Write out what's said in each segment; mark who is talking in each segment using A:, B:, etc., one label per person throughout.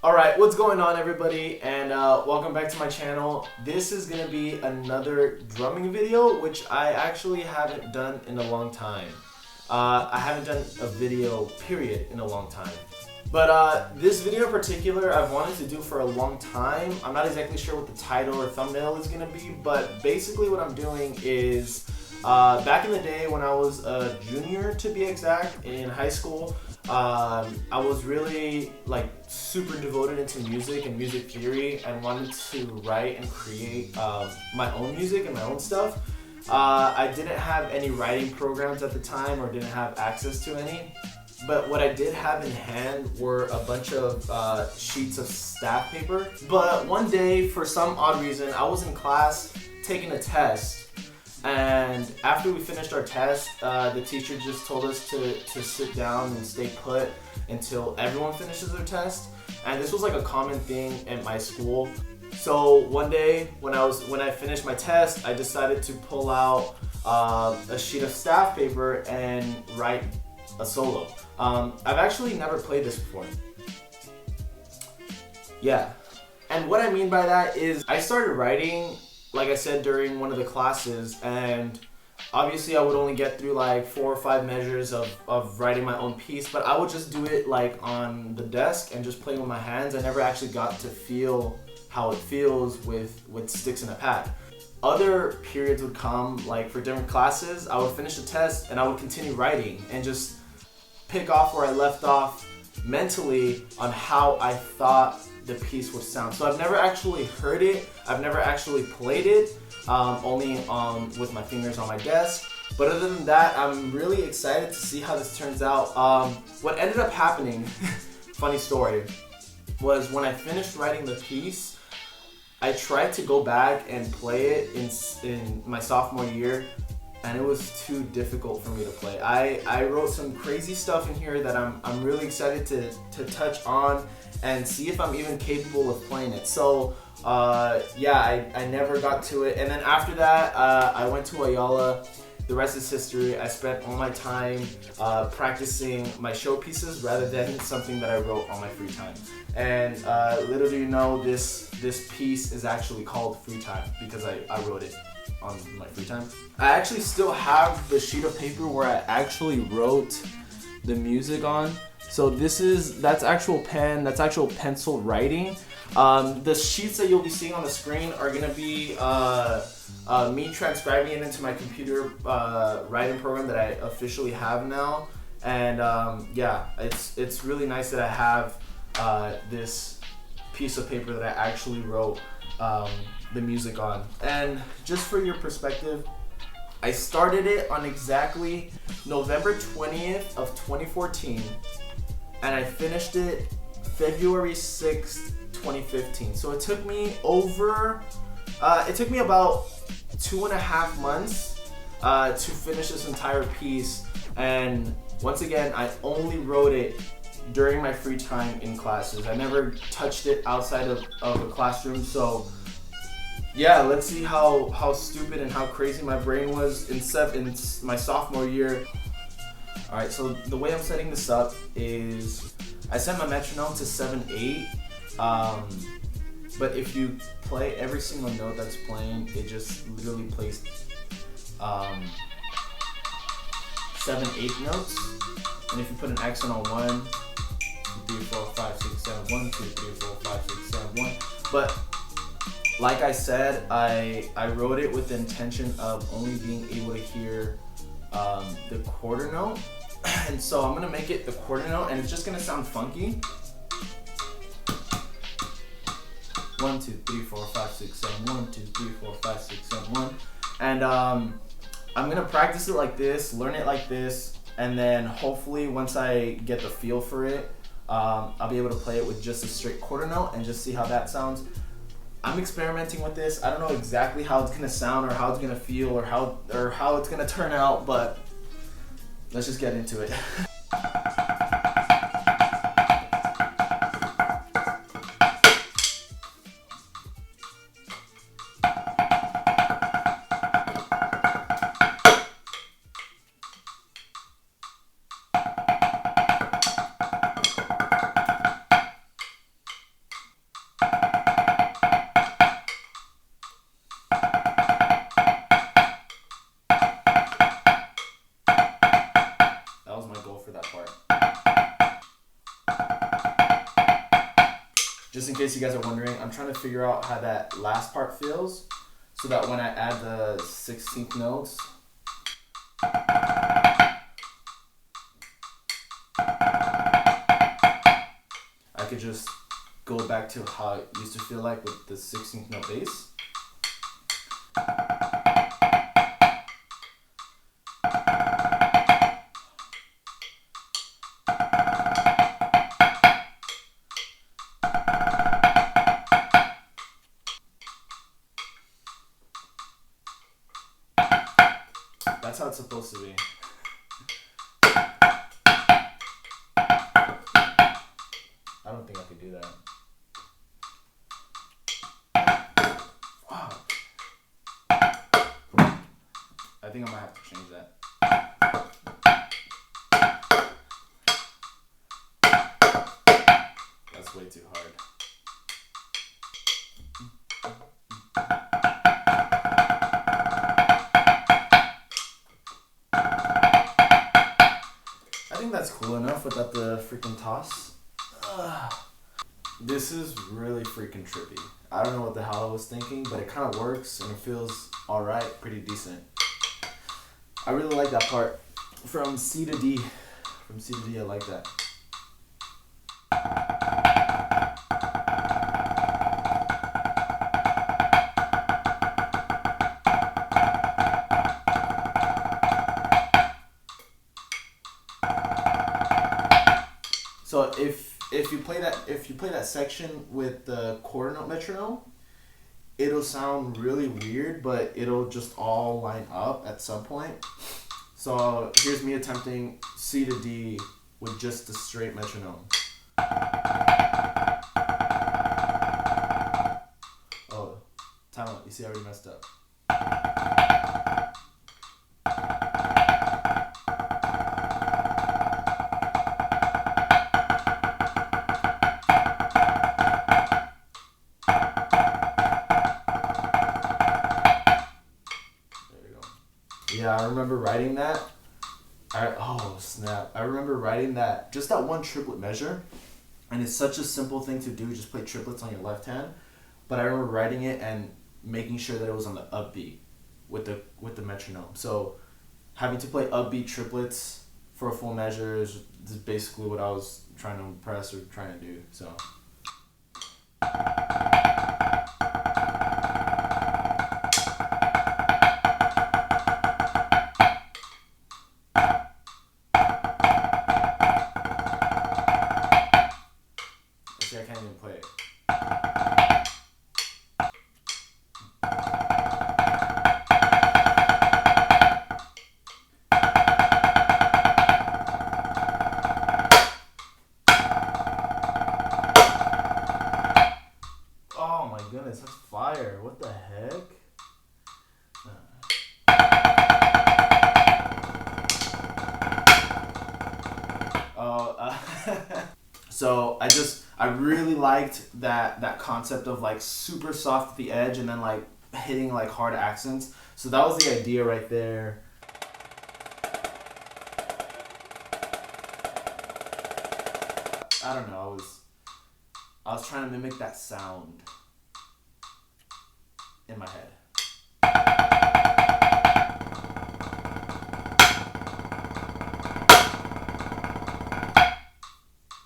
A: Alright, what's going on everybody, and welcome back to my channel. This is going to be another drumming video, which I actually haven't done in a long time. I haven't done a video, period, in a long time. But this video in particular, I've wanted to do for a long time. I'm not exactly sure what the title or thumbnail is going to be, but basically what I'm doing is, back in the day when I was a junior, to be exact, in high school, I was really super devoted into music and music theory and wanted to write and create my own music and my own stuff. I didn't have any writing programs at the time or didn't have access to any, but what I did have in hand were a bunch of sheets of staff paper. But one day, for some odd reason, I was in class taking a test. And after we finished our test, the teacher just told us to sit down and stay put until everyone finishes their test. And this was like a common thing at my school. So one day when I finished my test, I decided to pull out a sheet of staff paper and write a solo. I've actually never played this before. Yeah. And what I mean by that is I started writing, like I said, during one of the classes, and obviously I would only get through like 4 or 5 measures of writing my own piece, but I would just do it like on the desk and just playing with my hands. I never actually got to feel how it feels with sticks and a pad. Other periods would come, like for different classes, I would finish a test and I would continue writing and just pick off where I left off mentally on how I thought the piece would sound. So I've never actually heard it, I've never actually played it, only with my fingers on my desk. But other than that, I'm really excited to see how this turns out. What ended up happening, funny story, was when I finished writing the piece, I tried to go back and play it in my sophomore year, and it was too difficult for me to play. I wrote some crazy stuff in here that I'm really excited to touch on and see if I'm even capable of playing it. So yeah, I never got to it. And then after that, I went to Ayala. The rest is history. I spent all my time practicing my show pieces rather than something that I wrote on my free time. And little do you know, this piece is actually called Free Time because I wrote it on my free time. I actually still have the sheet of paper where I actually wrote the music on. So that's actual pen, that's actual pencil writing. The sheets that you'll be seeing on the screen are gonna be me transcribing it into my computer writing program that I officially have now. And yeah, it's really nice that I have this piece of paper that I actually wrote the music on. And just for your perspective, I started it on exactly November 20th of 2014, and I finished it February 6th, 2015. So it took me about 2.5 months to finish this entire piece. And once again, I only wrote it during my free time in classes. I never touched it outside of a classroom. So yeah, let's see how stupid and how crazy my brain was in my sophomore year. Alright, so the way I'm setting this up is I set my metronome to 7/8, but if you play every single note that's playing, it just literally plays 7/8 notes. And if you put an accent on 1, 2, 3, 4, 5, 6, 7, 1, 2, 3, 4, 5, 6, 7, 1. But like I said, I wrote it with the intention of only being able to hear the quarter note. And so I'm gonna make it the quarter note, and it's just gonna sound funky. 1, 2, 3, 4, 5, 6, 7, 1, 2, 3, 4, 5, 6, 7, 1. And I'm gonna practice it like this, learn it like this, and then hopefully once I get the feel for it, I'll be able to play it with just a straight quarter note and just see how that sounds. I'm experimenting with this. I don't know exactly how it's gonna sound or how it's gonna feel or how it's gonna turn out, but let's just get into it. just in case you guys are wondering, I'm trying to figure out how that last part feels so that when I add the 16th notes, I could just go back to how it used to feel like with the 16th note bass. That's how it's supposed to be. I don't think I could do that. Wow. I think I might have to change that. That's way too hard. I think that's cool enough without the freaking toss. This is really freaking trippy. I don't know what the hell I was thinking, but it kind of works and it feels alright, pretty decent. I really like that part. From C to D. From C to D, I like that. So if you play that section with the quarter note metronome, it'll sound really weird, but it'll just all line up at some point. So here's me attempting C to D with just the straight metronome. Oh, time out. You see, I already messed up. Yeah, I remember writing that. Oh snap! I remember writing that, just that one triplet measure, and it's such a simple thing to do. Just play triplets on your left hand, but I remember writing it and making sure that it was on the upbeat with the metronome. So having to play upbeat triplets for a full measure is basically what I was trying to impress or trying to do. So. See, I can't even play it. Oh my goodness, that's fire. What the heck? So I really liked that concept of like super soft at the edge and then like hitting like hard accents. So that was the idea right there. I don't know, I was trying to mimic that sound in my head.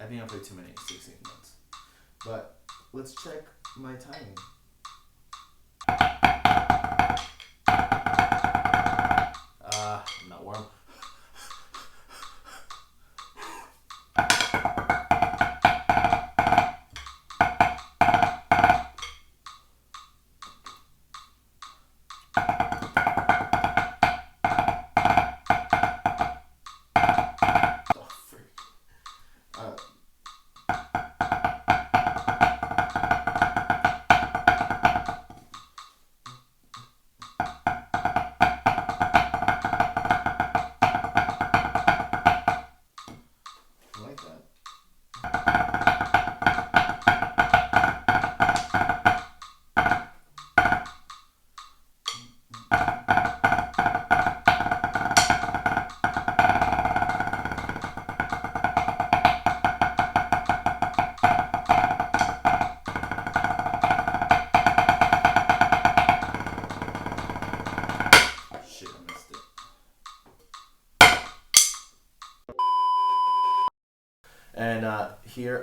A: I think I played too many 16 notes. But let's check my timing. I'm not warm.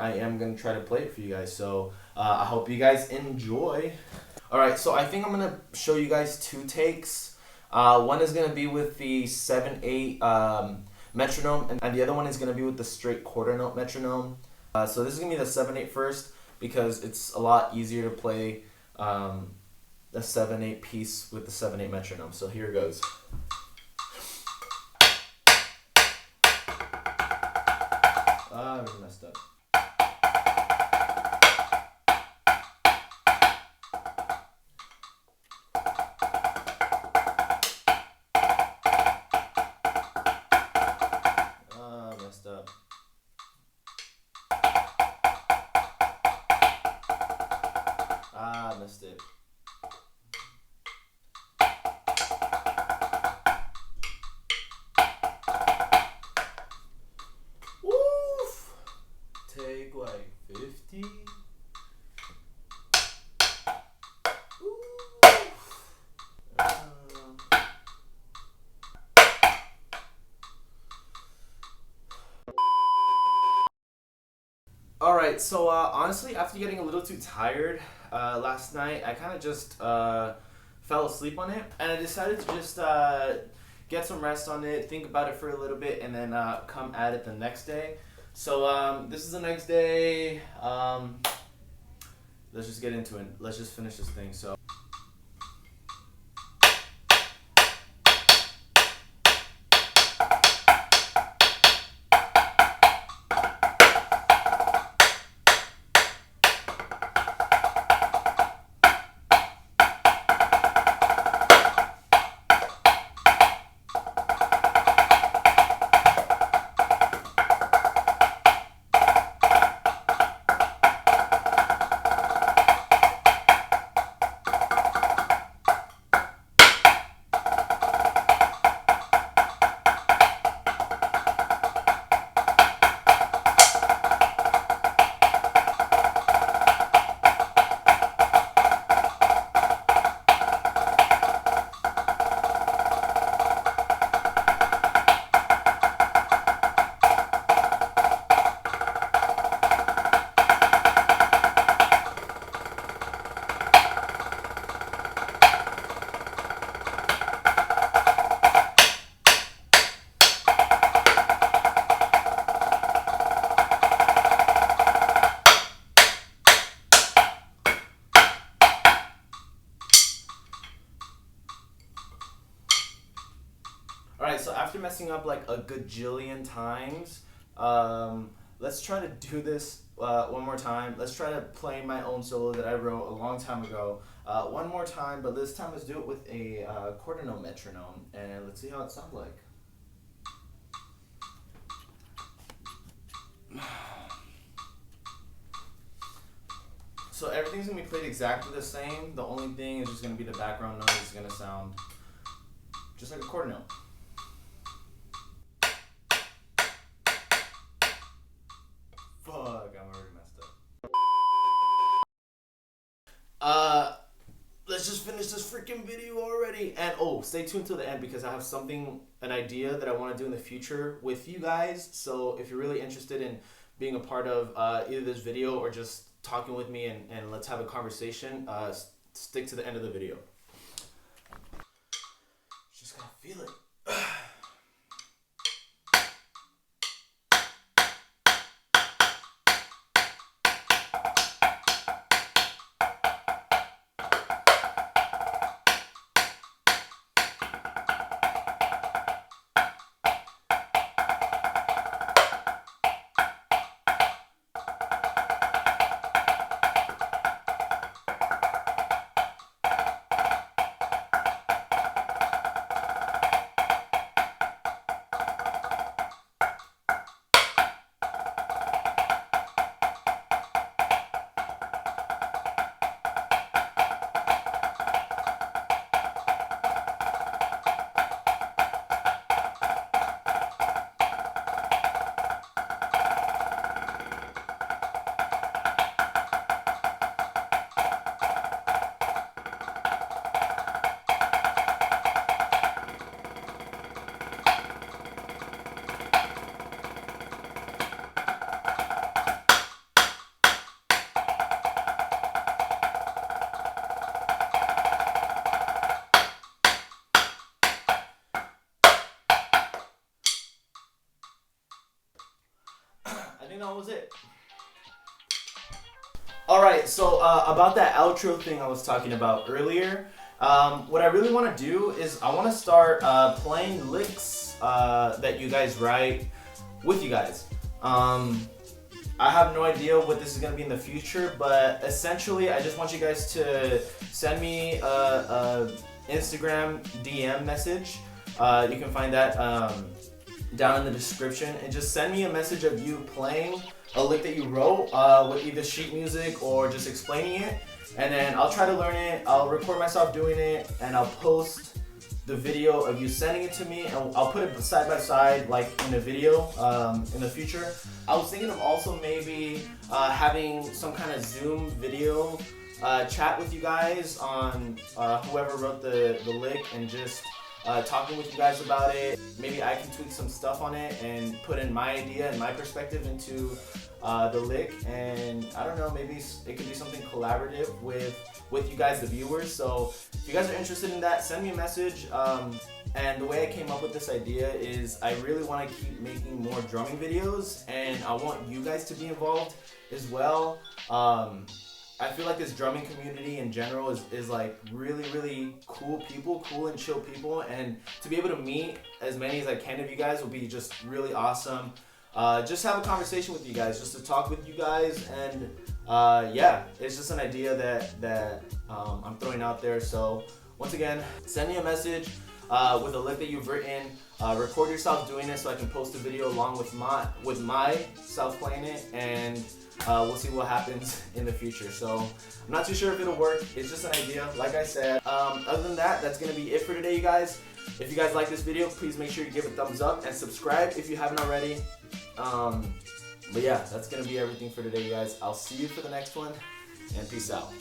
A: I am going to try to play it for you guys. So I hope you guys enjoy. Alright, so I think I'm going to show you guys 2 takes. One is going to be with the 7/8 metronome, and the other one is going to be with the straight quarter note metronome. So this is going to be the 7/8 first, because it's a lot easier to play the 7/8 piece with the 7/8 metronome. So here it goes. I really messed up. Messed up. Missed it. Woof! Take like 50. Alright, so honestly, after getting a little too tired last night, I kind of just fell asleep on it, and I decided to just get some rest on it, think about it for a little bit, and then come at it the next day. So this is the next day. Let's just get into it. Let's just finish this thing. So. Alright, so after messing up like a gajillion times, let's try to do this one more time. Let's try to play my own solo that I wrote a long time ago one more time, but this time let's do it with a quarter note metronome, and let's see how it sounds like. So everything's going to be played exactly the same. The only thing is just going to be the background noise is going to sound just like a quarter note. Fuck, I'm already messed up. Let's just finish this freaking video already. And oh, stay tuned till the end, because I have an idea that I want to do in the future with you guys. So if you're really interested in being a part of either this video or just talking with me and let's have a conversation, stick to the end of the video. Just gotta feel it. Alright, so about that outro thing I was talking about earlier, what I really want to do is I want to start playing licks that you guys write with you guys. I have no idea what this is going to be in the future, but essentially I just want you guys to send me a Instagram DM message. You can find that down in the description, and just send me a message of you playing a lick that you wrote with either sheet music or just explaining it, and then I'll try to learn it. I'll record myself doing it, and I'll post the video of you sending it to me, and I'll put it side by side like in a video in the future. I was thinking of also maybe having some kind of Zoom video chat with you guys on whoever wrote the lick, and just talking with you guys about it. Maybe I can tweak some stuff on it and put in my idea and my perspective into the lick, and I don't know, maybe it could be something collaborative with you guys, the viewers. So if you guys are interested in that, send me a message. And the way I came up with this idea is I really want to keep making more drumming videos, and I want you guys to be involved as well. I feel like this drumming community in general is like really cool people, cool and chill people, and to be able to meet as many as I can of you guys will be just really awesome. Just have a conversation with you guys, just to talk with you guys, and yeah, it's just an idea that I'm throwing out there. So once again, send me a message with a lick that you've written. Record yourself doing it so I can post a video along with myself playing it, and we'll see what happens in the future. So I'm not too sure if it'll work. It's just an idea, like I said. Other than that, that's gonna be it for today, you guys. If you guys like this video, please make sure you give it a thumbs up and subscribe if you haven't already. But yeah, that's gonna be everything for today, you guys. I'll see you for the next one, and peace out.